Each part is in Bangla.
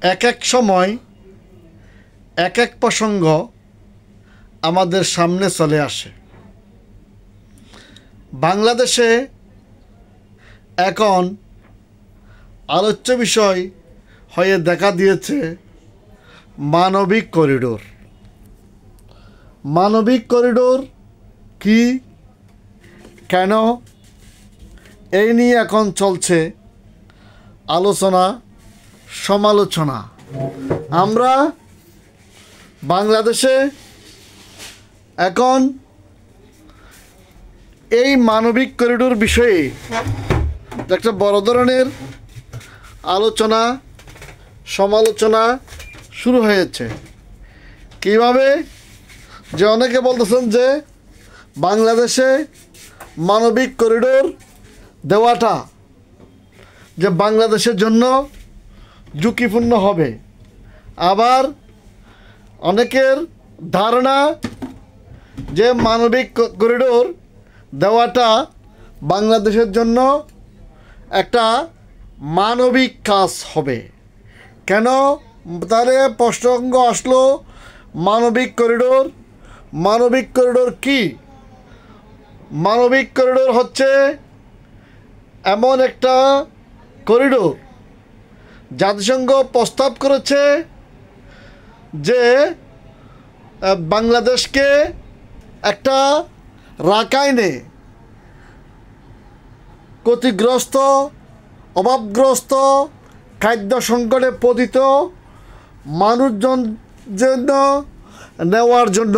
এক এক সময় এক এক প্রসঙ্গ আমাদের সামনে চলে আসে। বাংলাদেশে এখন আলোচ্য বিষয় হয়ে দেখা দিয়েছে মানবিক করিডোর। মানবিক করিডোর কি, কেন, এই নিয়ে এখন চলছে আলোচনা সমালোচনা। আমরা বাংলাদেশে এখন এই মানবিক করিডোর বিষয়ে একটা বড় ধরনের আলোচনা সমালোচনা শুরু হয়েছে। কিভাবে? যে অনেকে বলতেছেন যে বাংলাদেশে মানবিক করিডোর দেওয়াটা যে বাংলাদেশের জন্য ঝুঁকিপূর্ণ হবে। আবার অনেকের ধারণা যে মানবিক করিডোর দেওয়াটা বাংলাদেশের জন্য একটা মানবিক কাজ হবে। কেন তাহলে প্রসঙ্গ আসলো মানবিক করিডোর? মানবিক করিডোর কি? মানবিক করিডোর হচ্ছে এমন একটা করিডোর জাতিসংঘ প্রস্তাব করেছে যে বাংলাদেশকে একটা রাখাইনে ক্ষতিগ্রস্ত, অভাবগ্রস্ত, খাদ্য সংকটে পতিত মানুষজন জন্য নেওয়ার জন্য,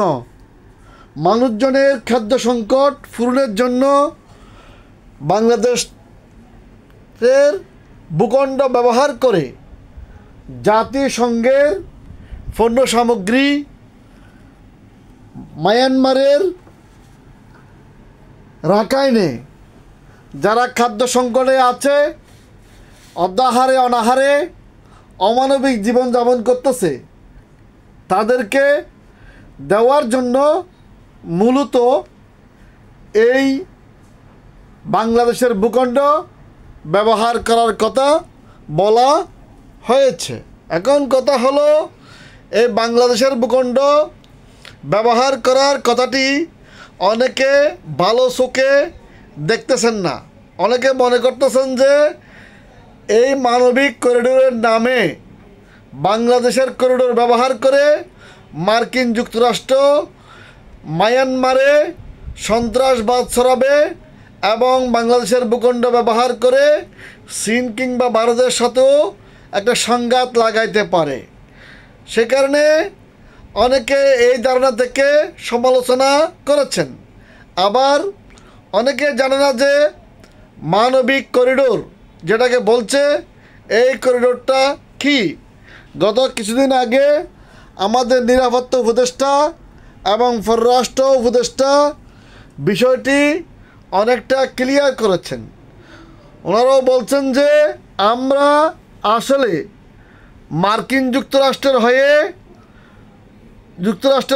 মানুষজনের খাদ্য সংকট পূরণের জন্য বাংলাদেশের ভূখণ্ড ব্যবহার করে জাতিসংঘের পণ্য সামগ্রী মায়ানমারের রাখাইনে যারা খাদ্য সংকটে আছে, অর্ধাহারে অনাহারে অমানবিক জীবনযাপন করতেছে, তাদেরকে দেওয়ার জন্য মূলত এই বাংলাদেশের ভূখণ্ড ব্যবহার করার কথা বলা হয়েছে। এখন কথা হলো এই বাংলাদেশের ভূখণ্ড ব্যবহার করার কথাটি অনেকে ভালো চোখে দেখতেছেন না। অনেকে মনে করতেছেন যে এই মানবিক করিডোরের নামে বাংলাদেশের করিডোর ব্যবহার করে মার্কিন যুক্তরাষ্ট্র মায়ানমারে সন্ত্রাসবাদ ছড়াবে এবং বাংলাদেশের ভূখণ্ড ব্যবহার করে চীন কিংবা ভারতের সাথেও একটা সংঘাত লাগাইতে পারে। সে কারণে অনেকে এই ধারণা থেকে সমালোচনা করেছেন। আবার অনেকে জানে না যে মানবিক করিডোর যেটাকে বলছে, এই করিডোরটা কি। গত কিছুদিন আগে আমাদের নিরাপত্তা উপদেষ্টা এবং পররাষ্ট্র উপদেষ্টা বিষয়টি অনেকটা ক্লিয়ার করেছেন। ওনারাও বলছেন যে আমরা আসলে মার্কিন যুক্তরাষ্ট্রের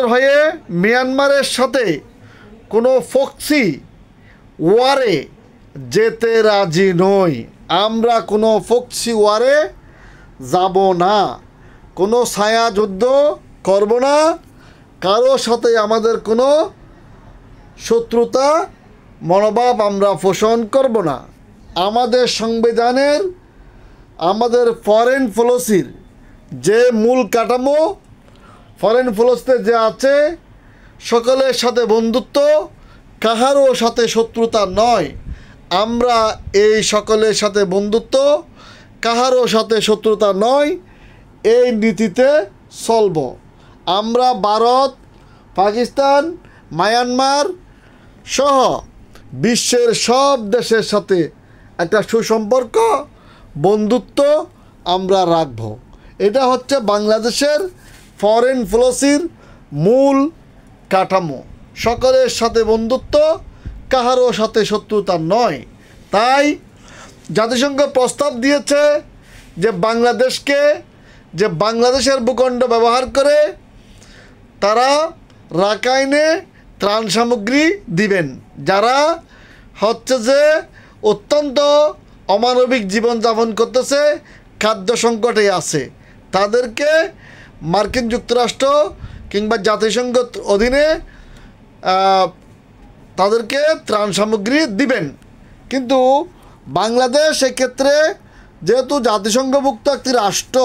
হয়ে মিয়ানমারের সাথে কোনো প্রক্সি ওয়ারে যেতে রাজি নই। আমরা কোনো প্রক্সি ওয়ারে যাব না, কোনো ছায়া যুদ্ধ করব না, কারো সাথে আমাদের কোনো শত্রুতা মনোভাব আমরা পোষণ করব না। আমাদের সংবিধানের, আমাদের ফরেন পলিসির যে মূল কাঠামো, ফরেন পলিসিতে যে আছে, সকলের সাথে বন্ধুত্ব, কাহারও সাথে শত্রুতা নয়। আমরা এই সকলের সাথে বন্ধুত্ব, কাহারও সাথে শত্রুতা নয়, এই নীতিতে চলব। আমরা ভারত, পাকিস্তান, মায়ানমার সহ বিশ্বের সব দেশের সাথে একটা সুসম্পর্ক, বন্ধুত্ব আমরা রাখব। এটা হচ্ছে বাংলাদেশের ফরেন পলিসির মূল কাঠামো। সকলের সাথে বন্ধুত্ব, কাহারও সাথে শত্রুতা নয়। তাই জাতিসংঘ প্রস্তাব দিয়েছে যে বাংলাদেশের ভূখণ্ড ব্যবহার করে তারা রাখাইনে ত্রাণ সামগ্রী দিবেন, যারা হচ্ছে যে অত্যন্ত অমানবিক জীবনযাপন করতেছে, খাদ্য সংকটে আছে, তাদেরকে মার্কিন যুক্তরাষ্ট্র কিংবা জাতিসংঘ অধীনে তাদেরকে ত্রাণ সামগ্রী দিবেন। কিন্তু বাংলাদেশ এক্ষেত্রে যেহেতু জাতিসংঘভুক্ত একটি রাষ্ট্র,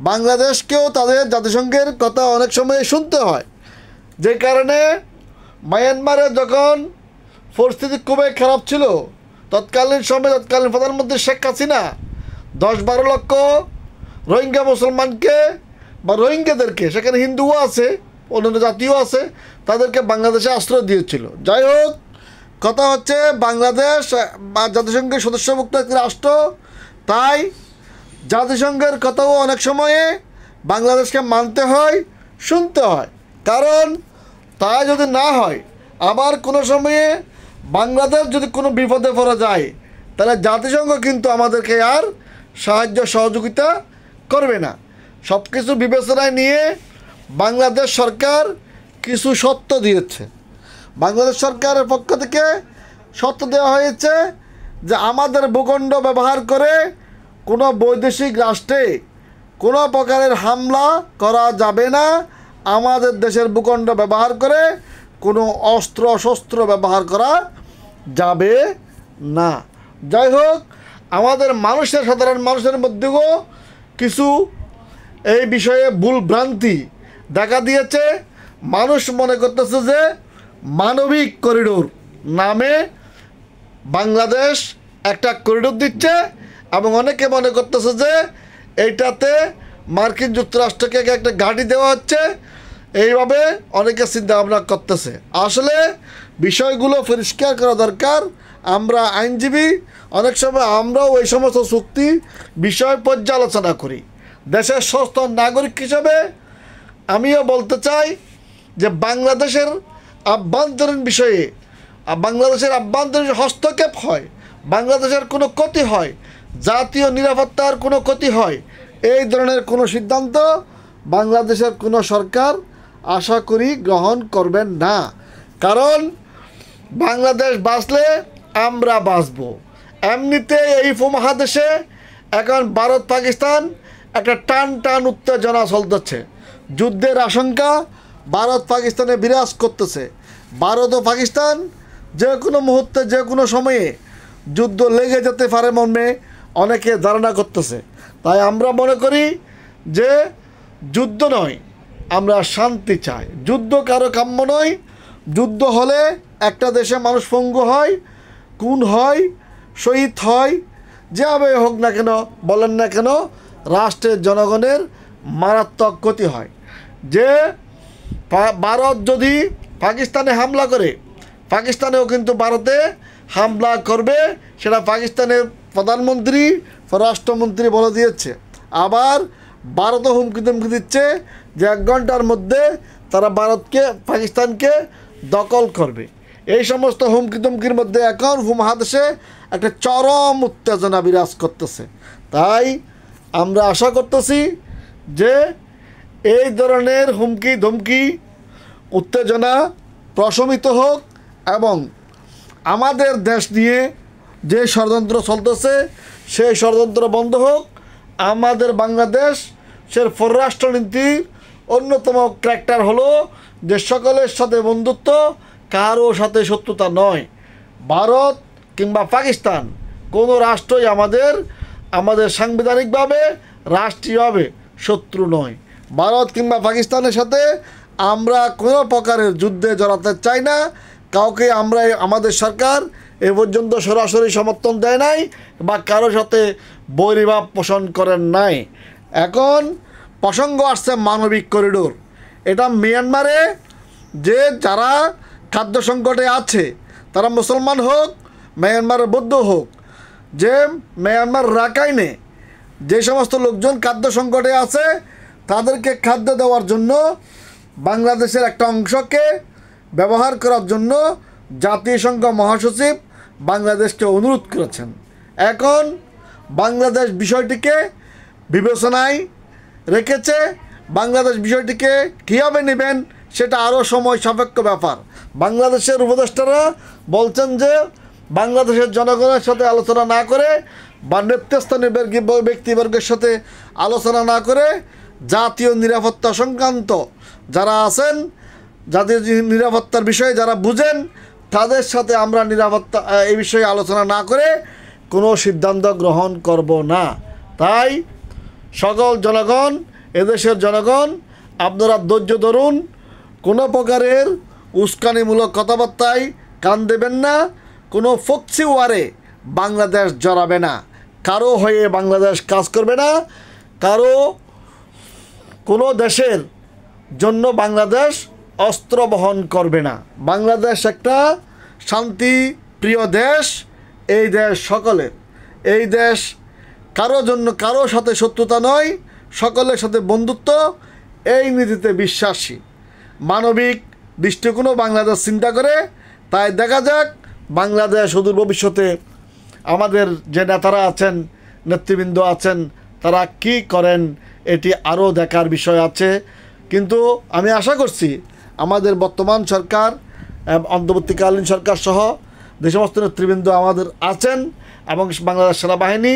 বাংলাদেশকেও তাদের জাতিসংঘের কথা অনেক সময় শুনতে হয়। যে কারণে মায়ানমারে যখন পরিস্থিতি খুবই খারাপ ছিল, তৎকালীন প্রধানমন্ত্রী শেখ হাসিনা 10-12 লক্ষ রোহিঙ্গা মুসলমানকে বা রোহিঙ্গাদেরকে, সেখানে হিন্দুও আছে অন্যান্য জাতিও আছে, তাদেরকে বাংলাদেশে আশ্রয় দিয়েছিল। যাই হোক, কথা হচ্ছে বাংলাদেশ বা জাতিসংঘের সদস্যভুক্ত একটি রাষ্ট্র, তাই জাতিসংঘের কথাও অনেক সময়ে বাংলাদেশকে মানতে হয়, শুনতে হয়। কারণ তাই যদি না হয়, আবার কোনো সময়ে বাংলাদেশ যদি কোনো বিপদে পড়া যায়, তাহলে জাতিসংঘ কিন্তু আমাদেরকে আর সাহায্য সহযোগিতা করবে না। সব কিছু বিবেচনায় নিয়ে বাংলাদেশ সরকার কিছু শর্ত দিয়েছে। বাংলাদেশ সরকারের পক্ষ থেকে শর্ত দেওয়া হয়েছে যে আমাদের ভূখণ্ড ব্যবহার করে কোনো বৈদেশিক রাষ্ট্রে কোনো প্রকারের হামলা করা যাবে না, আমাদের দেশের ভূখণ্ড ব্যবহার করে কোনো অস্ত্র শস্ত্র ব্যবহার করা যাবে না। যাই হোক, আমাদের সাধারণ মানুষের মধ্যেও কিছু এই বিষয়ে ভুল ভ্রান্তি দেখা দিয়েছে। মানুষ মনে করতেছে যে মানবিক করিডোর নামে বাংলাদেশ একটা করিডোর দিচ্ছে, এবং অনেকে মনে করতেছে যে এইটাতে মার্কিন যুক্তরাষ্ট্রকে একটা ঘাঁটি দেওয়া হচ্ছে। এইভাবে অনেকে চিন্তা ভাবনা করতেছে। আসলে বিষয়গুলো পরিষ্কার করা দরকার। আমরা আইনজীবী, অনেক সময় আমরাও ওই সমস্ত চুক্তি বিষয় পর্যালোচনা করি। দেশের সুস্থ নাগরিক হিসেবে আমিও বলতে চাই যে বাংলাদেশের আভ্যন্তরীণ বিষয়ে বাংলাদেশের আভ্যন্তরীণ হস্তক্ষেপ হয়, বাংলাদেশের কোনো ক্ষতি হয়, জাতীয় নিরাপত্তার কোনো ক্ষতি হয়, এই ধরনের কোনো সিদ্ধান্ত বাংলাদেশের কোনো সরকার আশা করি গ্রহণ করবেন না। কারণ বাংলাদেশ বাঁচলে আমরা বাঁচব। এমনিতে এই উপমহাদেশে এখন ভারত পাকিস্তান একটা টান উত্তেজনা চলতেছে। যুদ্ধের আশঙ্কা ভারত পাকিস্তানে বিরাজ করতেছে। ভারত ও পাকিস্তান যে কোনো মুহূর্তে যে কোনো সময়ে যুদ্ধ লেগে যেতে পারে মর্মে অনেকে ধারণা করতেছে। তাই আমরা মনে করি যে যুদ্ধ নয়, আমরা শান্তি চাই। যুদ্ধ কারো কাম্য নয়। যুদ্ধ হলে একটা দেশে মানুষ পঙ্গু হয়, খুন হয়, শহীদ হয়, যেভাবে হোক না কেন বলেন না কেন, রাষ্ট্রের জনগণের মারাত্মক ক্ষতি হয়। যে ভারত যদি পাকিস্তানে হামলা করে, পাকিস্তানেও কিন্তু ভারতে হামলা করবে, সেটা পাকিস্তানের প্রধানমন্ত্রী পররাষ্ট্রমন্ত্রী বলে দিয়েছে। আবার ভারতও হুমকি দিচ্ছে যে 1 ঘন্টার মধ্যে তারা পাকিস্তানকে দখল করবে। এই সমস্ত হুমকির মধ্যে এখন উপমহাদেশে একটা চরম উত্তেজনা বিরাজ করতেছে। তাই আমরা আশা করতেছি যে এই ধরনের হুমকি ধমকি উত্তেজনা প্রশমিত হোক, এবং আমাদের দেশ নিয়ে যে ষড়যন্ত্র চলতেছে সেই ষড়যন্ত্র বন্ধ হোক। আমাদের বাংলাদেশের পররাষ্ট্রনীতির অন্যতম ক্যারেক্টার হলো যে সকলের সাথে বন্ধুত্ব, কারো সাথে শত্রুতা নয়। ভারত কিংবা পাকিস্তান কোনো রাষ্ট্রই আমাদের সাংবিধানিকভাবে রাষ্ট্রীয়ভাবে শত্রু নয়। ভারত কিংবা পাকিস্তানের সাথে আমরা কোনো প্রকারের যুদ্ধে জড়াতে চাই না। কাউকে আমাদের সরকার এ পর্যন্ত সরাসরি সমর্থন দেয় নাই বা কারোর সাথে বৈরিভাব পোষণ করেন নাই। এখন প্রসঙ্গ আসছে মানবিক করিডোর। এটা মিয়ানমারে যে যারা খাদ্য সংকটে আছে, তারা মুসলমান হোক, মিয়ানমারের বৌদ্ধ হোক, যে মিয়ানমার রাখাইনে যে সমস্ত লোকজন খাদ্য সংকটে আছে, তাদেরকে খাদ্য দেওয়ার জন্য বাংলাদেশের একটা অংশকে ব্যবহার করার জন্য জাতিসংঘ মহাসচিব বাংলাদেশকে অনুরোধ করেছেন। এখন বাংলাদেশ বিষয়টিকে বিবেচনায় রেখেছে। বাংলাদেশ বিষয়টিকে কীভাবে নেবেন সেটা আরও সময় সাপেক্ষ ব্যাপার। বাংলাদেশের উপদেষ্টারা বলছেন যে বাংলাদেশের জনগণের সাথে আলোচনা না করে বা নেতৃস্থানীয় ব্যক্তিবর্গের সাথে আলোচনা না করে জাতীয় নিরাপত্তা সংক্রান্ত যারা আছেন, জাতীয় নিরাপত্তার বিষয়ে যারা বুঝেন, তাদের সাথে আমরা নিরাপত্তা এই বিষয়ে আলোচনা না করে কোনো সিদ্ধান্ত গ্রহণ করব না। তাই সকল জনগণ, এদেশের জনগণ, আপনারা ধৈর্য ধরুন, কোনো প্রকারের উস্কানিমূলক কথাবার্তায় কান দেবেন না, কোনো ফক্সি ওয়ারে বাংলাদেশ জড়াবে না, কারো হয়ে বাংলাদেশ কাজ করবে না, কোনো দেশের জন্য বাংলাদেশ অস্ত্র বহন করবে না। বাংলাদেশ একটা শান্তি প্রিয় দেশ, এই দেশ সকলের, এই দেশ কারো জন্য কারো সাথে শত্রুতা নয়, সকলের সাথে বন্ধুত্ব, এই নীতিতে বিশ্বাসী, মানবিক দৃষ্টিকোণও বাংলাদেশ চিন্তা করে। তাই দেখা যাক বাংলাদেশ সুদূর ভবিষ্যতে আমাদের যে নেতারা আছেন, নেতৃবৃন্দ আছেন, তারা কি করেন, এটি আরও দেখার বিষয় আছে। কিন্তু আমি আশা করছি আমাদের বর্তমান সরকার, অন্তর্বর্তীকালীন সরকার সহ যে সমস্ত নেতৃবৃন্দ আমাদের আছেন এবং বাংলাদেশ সেনাবাহিনী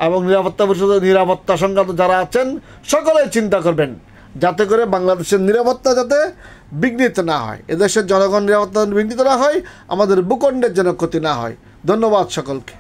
এবং নিরাপত্তা পরিষদ, নিরাপত্তা সংক্রান্ত যারা আছেন, সকলেই চিন্তা করবেন যাতে করে বাংলাদেশের নিরাপত্তা যাতে বিঘ্নিত না হয়, এদেশের জনগণ নিরাপত্তা বিঘ্নিত না হয়, আমাদের ভূখণ্ডের যেন ক্ষতি না হয়। ধন্যবাদ সকলকে।